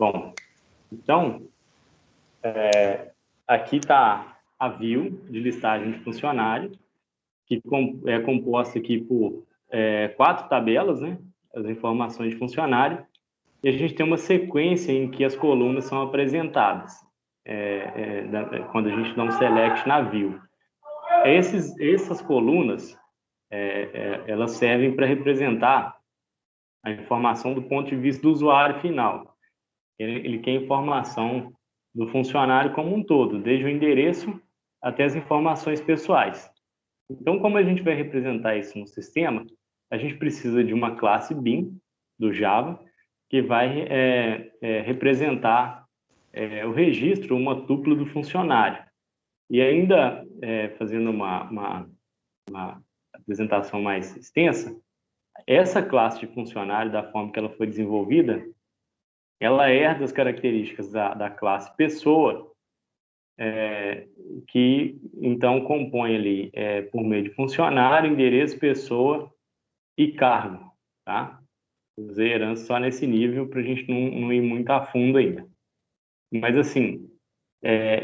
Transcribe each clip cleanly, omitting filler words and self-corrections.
Bom, então, aqui está a view de listagem de funcionário, que é composta aqui por 4 tabelas, né? As informações de funcionário, e a gente tem uma sequência em que as colunas são apresentadas, quando a gente dá um select na view. Essas colunas, elas servem para representar a informação do ponto de vista do usuário final. Ele quer informação do funcionário como um todo, desde o endereço até as informações pessoais. Então, como a gente vai representar isso no sistema, a gente precisa de uma classe bin do Java, que vai representar o registro, uma tupla do funcionário. E ainda, fazendo uma apresentação mais extensa, essa classe de funcionário, da forma que ela foi desenvolvida, ela herda as características da classe pessoa, que então compõe ali, por meio de funcionário, endereço, pessoa e cargo, tá? Usei herança só nesse nível para a gente não ir muito a fundo ainda. Mas, assim,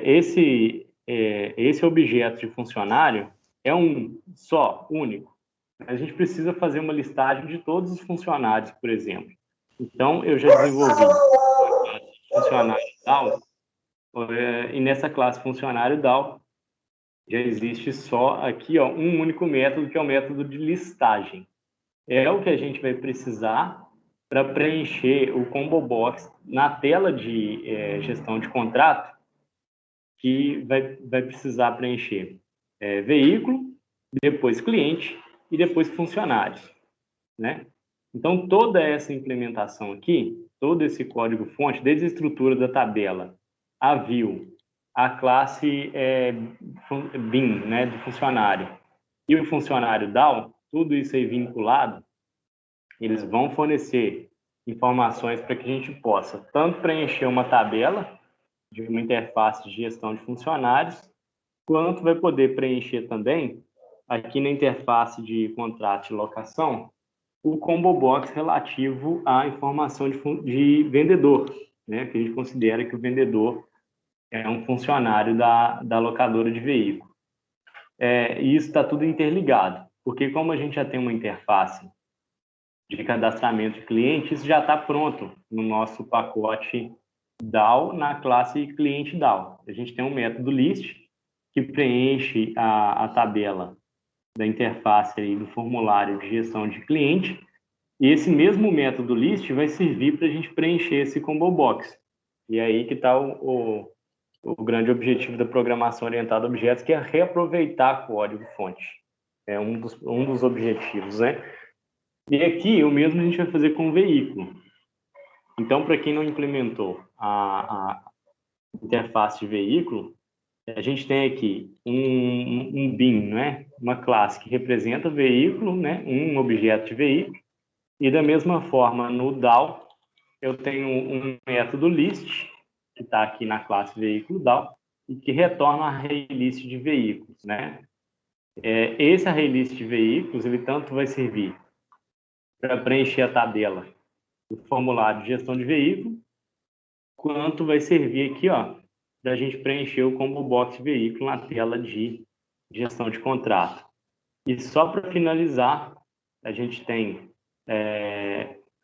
esse objeto de funcionário é um só, único. A gente precisa fazer uma listagem de todos os funcionários, por exemplo. Então, eu já desenvolvi uma classe de funcionário DAO, e nessa classe funcionário DAO já existe só aqui um único método, que é o método de listagem. É o que a gente vai precisar para preencher o combo box na tela de gestão de contrato, que vai precisar preencher veículo, depois cliente e depois funcionários, né? Então, toda essa implementação aqui, todo esse código-fonte, desde a estrutura da tabela, a view, a classe bin, né, de funcionário, e o funcionário DAO, tudo isso aí vinculado, eles vão fornecer informações para que a gente possa tanto preencher uma tabela de uma interface de gestão de funcionários, quanto vai poder preencher também, aqui na interface de contrato de locação, o combo box relativo à informação de vendedor, né? Que a gente considera que o vendedor é um funcionário da locadora de veículo. E isso está tudo interligado, porque como a gente já tem uma interface de cadastramento de cliente, isso já está pronto no nosso pacote DAO, na classe cliente DAO. A gente tem um método list, que preenche a tabela da interface aí do formulário de gestão de cliente, e esse mesmo método list vai servir para a gente preencher esse combo box. E é aí que está o grande objetivo da programação orientada a objetos, que é reaproveitar código-fonte. É um dos objetivos, né? E aqui, o mesmo a gente vai fazer com o veículo. Então, para quem não implementou a interface de veículo, a gente tem aqui um bin, né? Uma classe que representa o veículo, né? Um objeto de veículo. E da mesma forma, no DAO, eu tenho um método list, que está aqui na classe veículo DAO, e que retorna a array list de veículos, né? Esse array list de veículos, ele tanto vai servir para preencher a tabela do formulário de gestão de veículo, quanto vai servir aqui, para a gente preencher o combo box de veículo na tela de gestão de contrato. E só para finalizar, a gente tem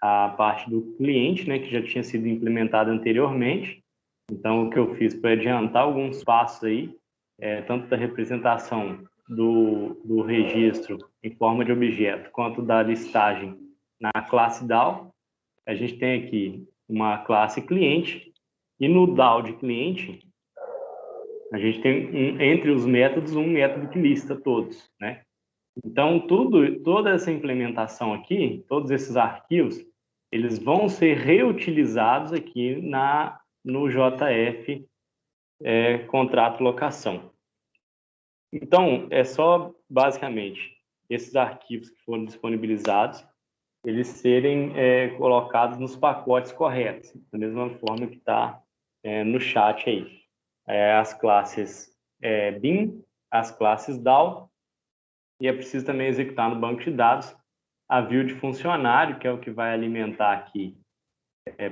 a parte do cliente, né, que já tinha sido implementada anteriormente. Então, o que eu fiz foi adiantar alguns passos aí, tanto da representação do registro em forma de objeto, quanto da listagem na classe DAO. A gente tem aqui uma classe cliente, e no DAO de cliente, a gente tem, entre os métodos, um método que lista todos, né? Então, toda essa implementação aqui, todos esses arquivos, eles vão ser reutilizados aqui no JF contrato locação. Então, é só, basicamente, esses arquivos que foram disponibilizados, eles serem colocados nos pacotes corretos, da mesma forma que está no chat aí. As classes bin, as classes DAO, e é preciso também executar no banco de dados a view de funcionário, que é o que vai alimentar aqui,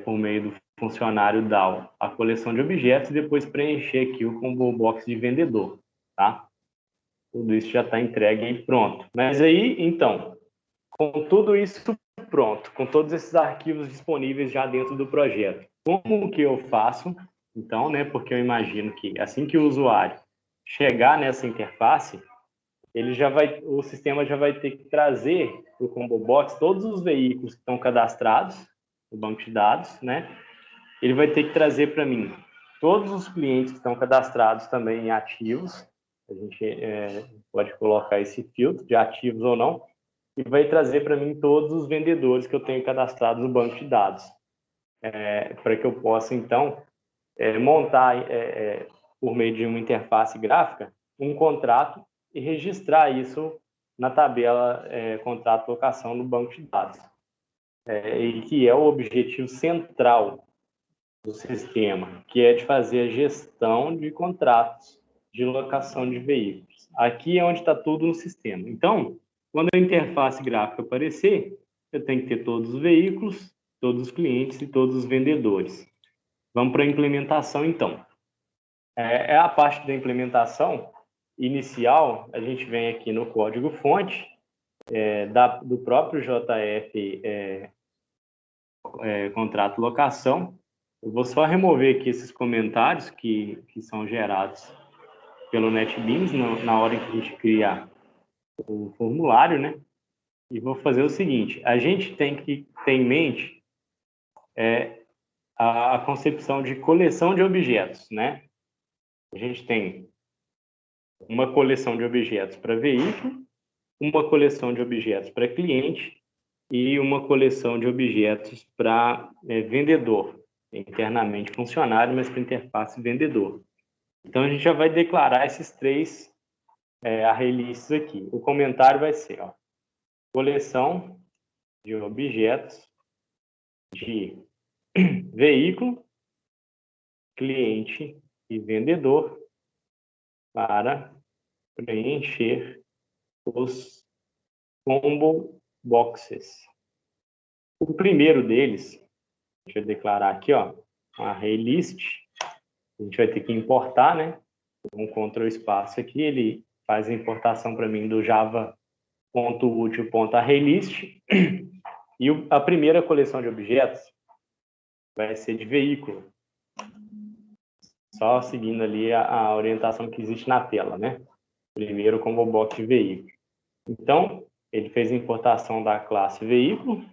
por meio do funcionário DAO a coleção de objetos e depois preencher aqui o combo box de vendedor, tá? Tudo isso já está entregue e pronto. Mas aí, então, com tudo isso pronto, com todos esses arquivos disponíveis já dentro do projeto, como que eu faço? Então, né, porque eu imagino que assim que o usuário chegar nessa interface, o sistema já vai ter que trazer para o Combo Box todos os veículos que estão cadastrados no banco de dados, né? Ele vai ter que trazer para mim todos os clientes que estão cadastrados também em ativos. A gente pode colocar esse filtro de ativos ou não, e vai trazer para mim todos os vendedores que eu tenho cadastrados no banco de dados, para que eu possa, então, montar, por meio de uma interface gráfica, um contrato e registrar isso na tabela contrato-locação no banco de dados, e que é o objetivo central do sistema, que é de fazer a gestão de contratos de locação de veículos. Aqui é onde está tudo no sistema. Então, quando a interface gráfica aparecer, eu tenho que ter todos os veículos, todos os clientes e todos os vendedores. Vamos para a implementação, então. A parte da implementação inicial, a gente vem aqui no código-fonte do próprio JF contrato locação. Eu vou só remover aqui esses comentários que são gerados pelo NetBeans na hora que a gente criar o formulário, né? E vou fazer o seguinte: a gente tem que ter em mente a concepção de coleção de objetos, né? A gente tem uma coleção de objetos para veículo, uma coleção de objetos para cliente e uma coleção de objetos para vendedor, internamente funcionário, mas para interface vendedor. Então, a gente já vai declarar esses três array lists aqui. O comentário vai ser, coleção de objetos de veículo, cliente e vendedor para preencher os combo boxes. O primeiro deles, deixa eu declarar aqui, um array list. A gente vai ter que importar, né? Um Ctrl espaço aqui, ele faz a importação para mim do java.util.arraylist. E a primeira coleção de objetos vai ser de veículo. Só seguindo ali a orientação que existe na tela, né? Primeiro combo box de veículo. Então, ele fez a importação da classe veículo,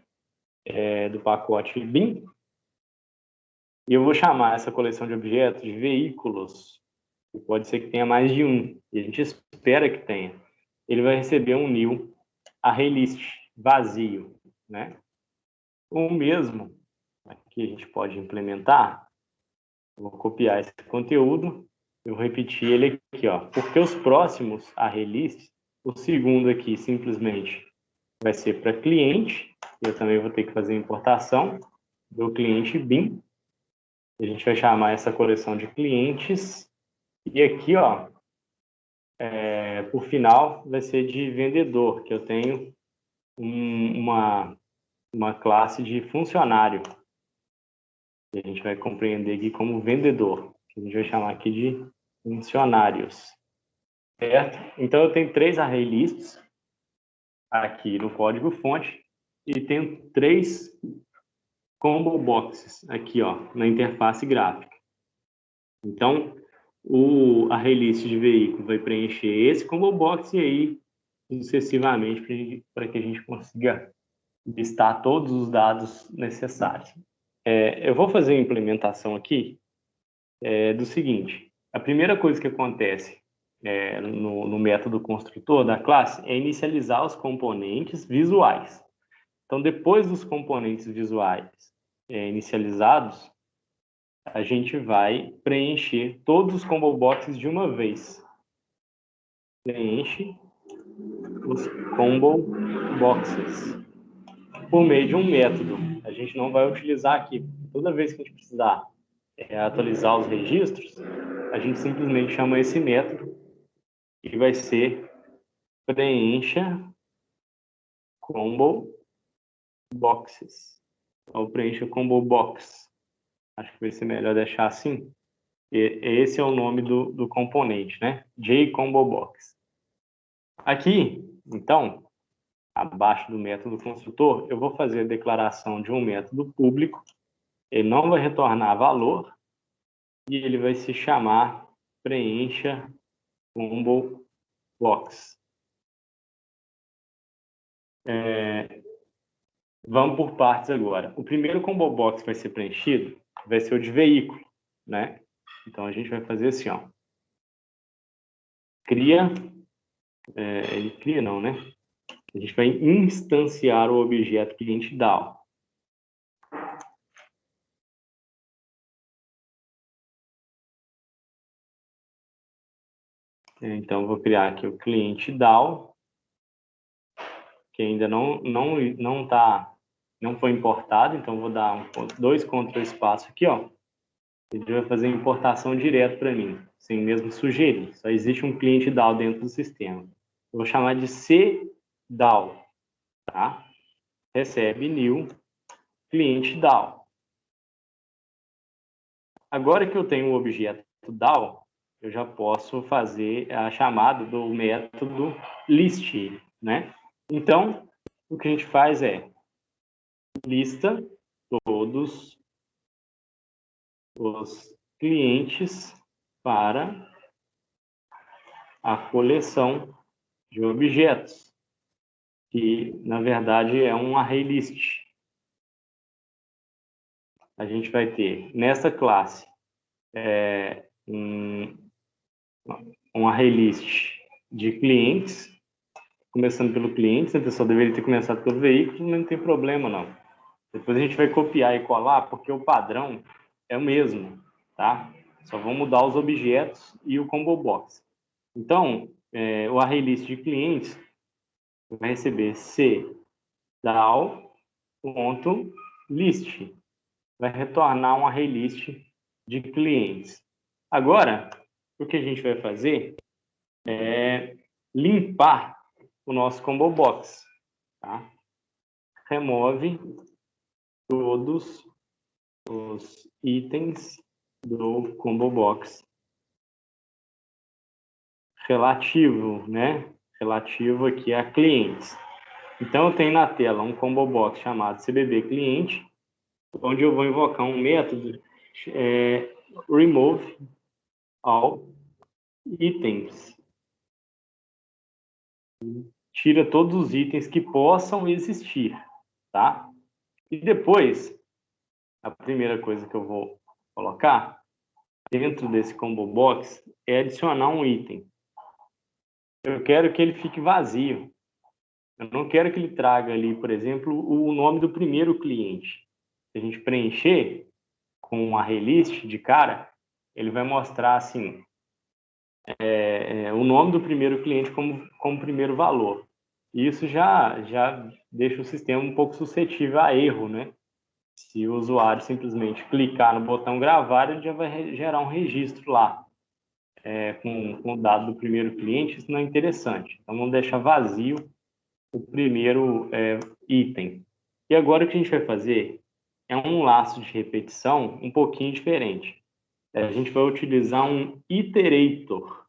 do pacote bin, e eu vou chamar essa coleção de objetos de veículos, que pode ser que tenha mais de um, e a gente espera que tenha. Ele vai receber um new ArrayList vazio, né? O mesmo que a gente pode implementar, vou copiar esse conteúdo, eu vou repetir ele aqui, porque os próximos ArrayLists, o segundo aqui simplesmente vai ser para cliente, eu também vou ter que fazer a importação do cliente bin. A gente vai chamar essa coleção de clientes. E aqui, por final, vai ser de vendedor, que eu tenho uma classe de funcionário, que a gente vai compreender aqui como vendedor, que a gente vai chamar aqui de funcionários. Certo? Então, eu tenho 3 array lists aqui no código-fonte e tenho 3 combo boxes aqui, na interface gráfica. Então, o array list de veículo vai preencher esse combo box e aí, sucessivamente, para que a gente consiga listar todos os dados necessários. Eu vou fazer a implementação aqui do seguinte: a primeira coisa que acontece no método construtor da classe é inicializar os componentes visuais. Então, depois dos componentes visuais inicializados, a gente vai preencher todos os combo boxes de uma vez. Preenche os combo boxes por meio de um método. A gente não vai utilizar aqui. Toda vez que a gente precisar atualizar os registros, a gente simplesmente chama esse método e vai ser preencha combo boxes. Ou preencha combo box. Acho que vai ser melhor deixar assim. Esse é o nome do componente, né? JComboBox. Aqui, então, abaixo do método construtor, eu vou fazer a declaração de um método público. Ele não vai retornar valor e ele vai se chamar preencha combo box. Vamos por partes agora. O primeiro combo box vai ser preenchido, vai ser o de veículo, né? Então a gente vai fazer assim, ó. Cria, ele cria não, né? A gente vai instanciar o objeto cliente DAO. Então, vou criar aqui o cliente DAO, que ainda não foi importado, então vou dar dois Ctrl espaço aqui, ó. Ele vai fazer a importação direto para mim, sem mesmo sugerir. Só existe um cliente DAO dentro do sistema. Eu vou chamar de CDAO, tá? Recebe new cliente DAO. Agora que eu tenho o objeto DAO, eu já posso fazer a chamada do método list, né? Então, o que a gente faz é lista todos os clientes para a coleção de objetos, que na verdade é um array list. A gente vai ter nessa classe um array list de clientes, começando pelo cliente. A pessoa deveria ter começado pelo veículo, mas não tem problema não. Depois a gente vai copiar e colar, porque o padrão é o mesmo, tá? Só vão mudar os objetos e o combo box. Então, o array list de clientes vai receber cDAO.list. Vai retornar um array list de clientes. Agora, o que a gente vai fazer é limpar o nosso combo box, tá? Remove todos os itens do combo box relativo, né? Relativo aqui a clientes. Então, eu tenho na tela um combo box chamado CBB cliente, onde eu vou invocar um método remove all items. Tira todos os itens que possam existir, tá? E depois, a primeira coisa que eu vou colocar dentro desse combo box é adicionar um item. Eu quero que ele fique vazio. Eu não quero que ele traga ali, por exemplo, o nome do primeiro cliente. Se a gente preencher com uma array list de cara, ele vai mostrar assim o nome do primeiro cliente como primeiro valor. Isso já deixa o sistema um pouco suscetível a erro, né? Se o usuário simplesmente clicar no botão gravar, ele já vai gerar um registro lá com o dado do primeiro cliente. Isso não é interessante. Então, vamos deixar vazio o primeiro item. E agora o que a gente vai fazer é um laço de repetição um pouquinho diferente. A gente vai utilizar um iterator.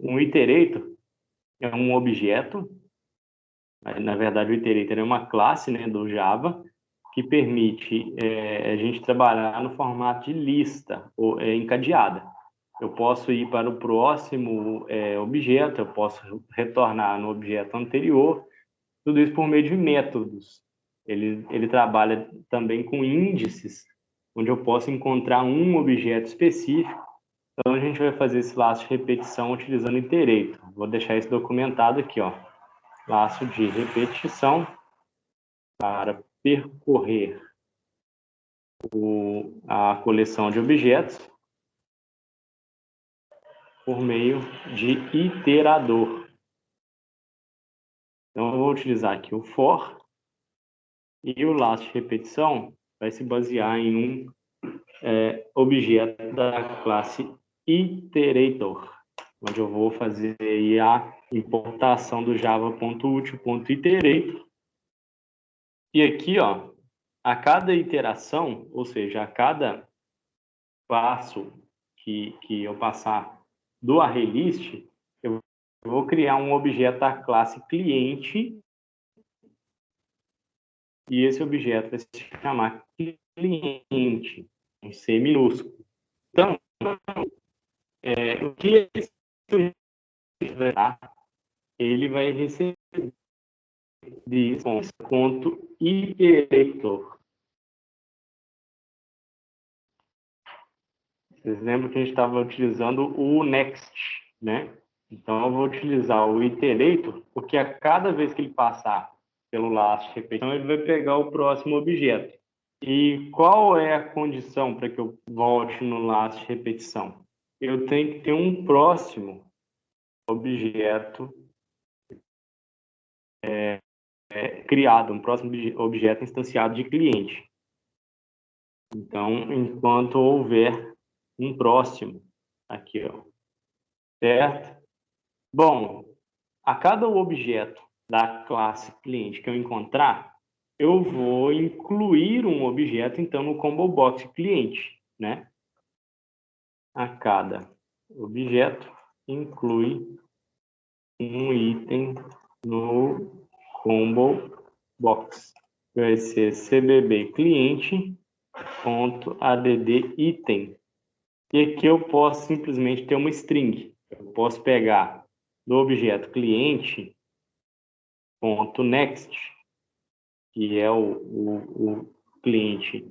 Um iterator é um objeto, na verdade o iterator é uma classe, né, do Java, que permite a gente trabalhar no formato de lista ou encadeada. Eu posso ir para o próximo objeto, eu posso retornar no objeto anterior, tudo isso por meio de métodos. Ele trabalha também com índices, onde eu posso encontrar um objeto específico. Então, a gente vai fazer esse laço de repetição utilizando iterator. Vou deixar isso documentado aqui, ó. Laço de repetição para percorrer a coleção de objetos por meio de iterador. Então, eu vou utilizar aqui o for, e o laço de repetição vai se basear em um objeto da classe iterator, onde eu vou fazer aí a importação do java.util.iterator. E aqui, ó, a cada iteração, ou seja, a cada passo que eu passar do ArrayList, eu vou criar um objeto da classe cliente, e esse objeto vai se chamar cliente, em C minúsculo. Então, o que ele vai receber ponto iterator. Vocês lembram que a gente estava utilizando o next, né? Então, eu vou utilizar o iterator, porque a cada vez que ele passar pelo last repetição, ele vai pegar o próximo objeto. E qual é a condição para que eu volte no last repetição? Eu tenho que ter um próximo objeto criado, um próximo objeto instanciado de cliente. Então, enquanto houver um próximo, aqui, ó, certo? Bom, a cada objeto da classe cliente que eu encontrar, eu vou incluir um objeto, então, no combo box cliente, né? A cada objeto inclui um item no combo box. Vai ser cbb cliente.add item. E aqui eu posso simplesmente ter uma string. Eu posso pegar do objeto cliente.next, que é o cliente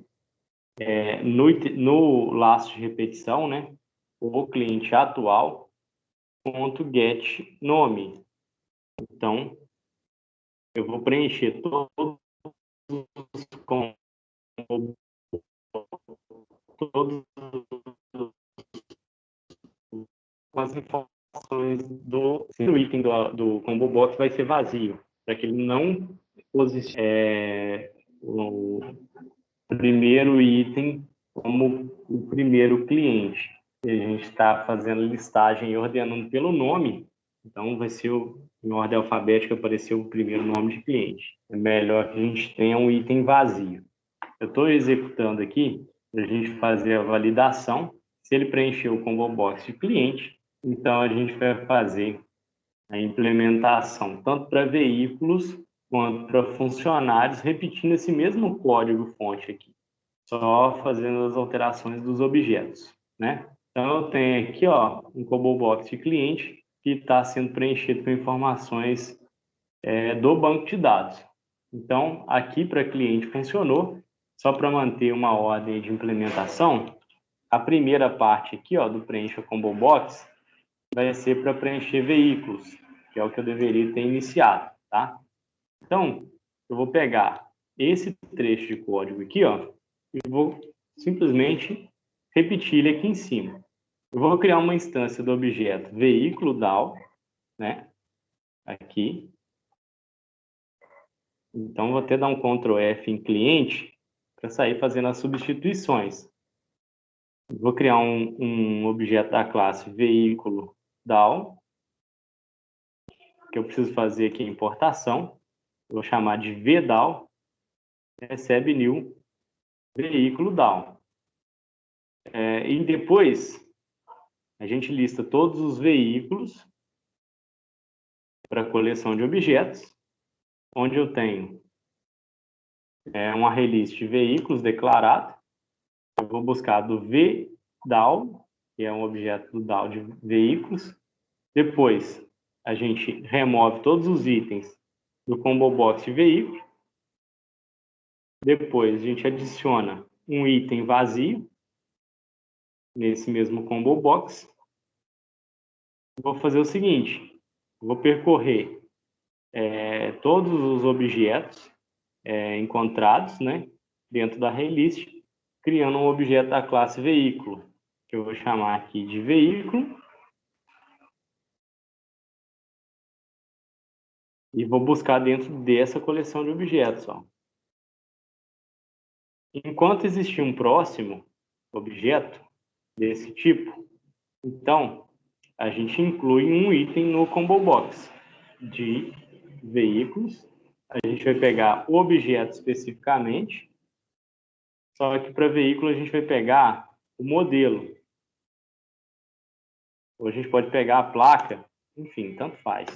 no laço de repetição, né? O cliente atual, ponto get nome. Então, eu vou preencher todos as informações do item do combo box vai ser vazio, para que ele não posicione o primeiro item como o primeiro cliente. E a gente está fazendo listagem e ordenando pelo nome, então vai ser em ordem alfabética apareceu o primeiro nome de cliente. É melhor que a gente tenha um item vazio. Eu estou executando aqui para a gente fazer a validação. Se ele preencheu o combo box de cliente, então a gente vai fazer a implementação tanto para veículos quanto para funcionários, repetindo esse mesmo código-fonte aqui, só fazendo as alterações dos objetos, né? Então, eu tenho aqui, ó, um combo box de cliente que está sendo preenchido com informações do banco de dados. Então, aqui para cliente funcionou, só para manter uma ordem de implementação, a primeira parte aqui, ó, do preencha combo box, vai ser para preencher veículos, que é o que eu deveria ter iniciado, tá? Então, eu vou pegar esse trecho de código aqui, ó, e vou simplesmente repetir ele aqui em cima. Eu vou criar uma instância do objeto veículo DAO, né? Aqui. Então, vou até dar um Ctrl F em cliente para sair fazendo as substituições. Vou criar um objeto da classe veículo DAO, que eu preciso fazer aqui a importação. Vou chamar de VDAO, recebe new veículo DAO. E depois, a gente lista todos os veículos para a coleção de objetos, onde eu tenho um ArrayList de veículos declarado. Eu vou buscar do VDAO, que é um objeto do DAO de veículos. Depois, a gente remove todos os itens do combo box de veículo. Depois, a gente adiciona um item vazio nesse mesmo combo box. Vou fazer o seguinte, vou percorrer todos os objetos encontrados, né, dentro da ArrayList, criando um objeto da classe veículo, que eu vou chamar aqui de veículo. E vou buscar dentro dessa coleção de objetos, ó. Enquanto existir um próximo objeto desse tipo, então a gente inclui um item no combo box de veículos. A gente vai pegar o objeto especificamente, Só que para veículo a gente vai pegar o modelo. Ou a gente pode pegar a placa, enfim, tanto faz.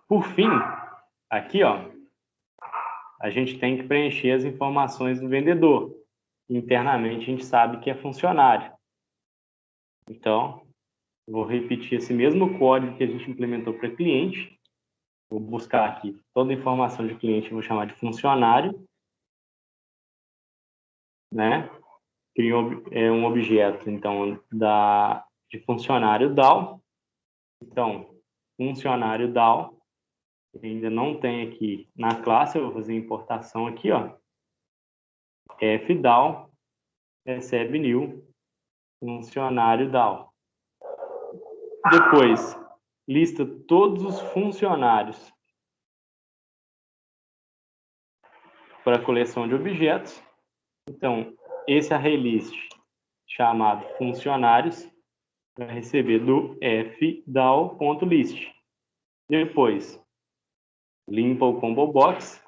Por fim, aqui, ó, a gente tem que preencher as informações do vendedor. Internamente a gente sabe que é funcionário. Então, vou repetir esse mesmo código que a gente implementou para cliente. Vou buscar aqui toda a informação de cliente, vou chamar de funcionário, né? Crio um objeto, então, de funcionário DAO. Então, funcionário DAO, ainda não tem aqui na classe, eu vou fazer importação aqui, ó. FDAO, recebe new, funcionário DAO. Depois, lista todos os funcionários para a coleção de objetos. Então, esse array list chamado funcionários vai receber do fdao.list. Depois, limpa o combo box.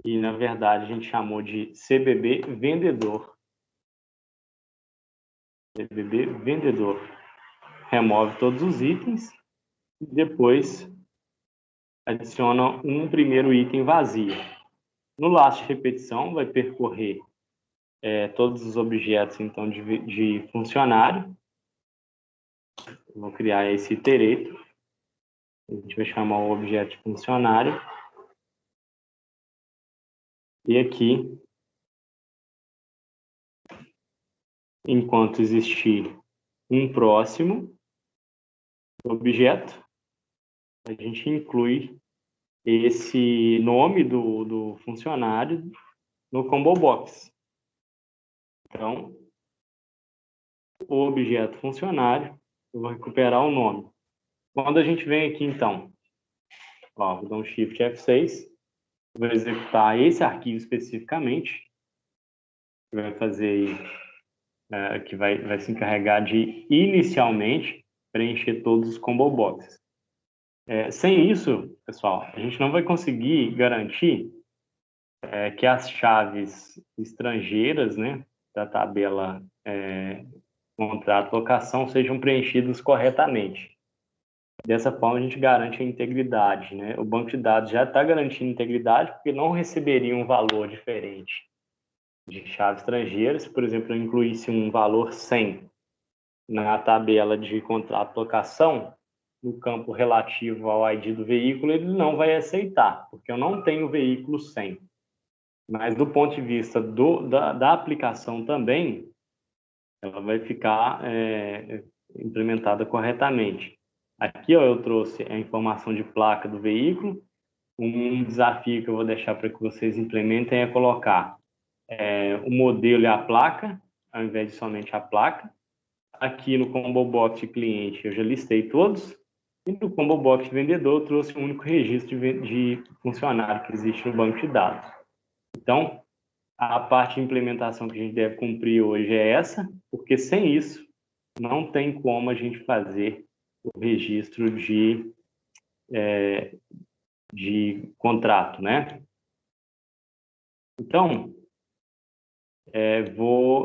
E, na verdade, a gente chamou de CBB vendedor. CBB vendedor. Remove todos os itens e depois adiciona um primeiro item vazio. No last repetição, vai percorrer todos os objetos, então, de funcionário. Vou criar esse iterator. A gente vai chamar o objeto de funcionário. E aqui, enquanto existir um próximo objeto, a gente inclui esse nome do funcionário no combo box. Então, o objeto funcionário, eu vou recuperar o nome. Quando a gente vem aqui, então, ó, vou dar um Shift F6, vou executar esse arquivo especificamente, que vai fazer, que vai se encarregar de, inicialmente, preencher todos os combo boxes. Sem isso, pessoal, a gente não vai conseguir garantir que as chaves estrangeiras, né, da tabela contrato locação sejam preenchidas corretamente. Dessa forma, a gente garante a integridade, né? O banco de dados já está garantindo integridade porque não receberia um valor diferente de chave estrangeira. Se, por exemplo, eu incluísse um valor 100 na tabela de contrato locação, no campo relativo ao ID do veículo, ele não vai aceitar, porque eu não tenho veículo 100. Mas, do ponto de vista da aplicação também, ela vai ficar implementada corretamente. Aqui, ó, eu trouxe a informação de placa do veículo. Um desafio que eu vou deixar para que vocês implementem é colocar o modelo e a placa, ao invés de somente a placa. Aqui no Combo Box de cliente, eu já listei todos. E no Combo Box de vendedor, eu trouxe um único registro de funcionário que existe no banco de dados. Então, a parte de implementação que a gente deve cumprir hoje é essa, porque sem isso, não tem como a gente fazer o registro de contrato, né? Então, vou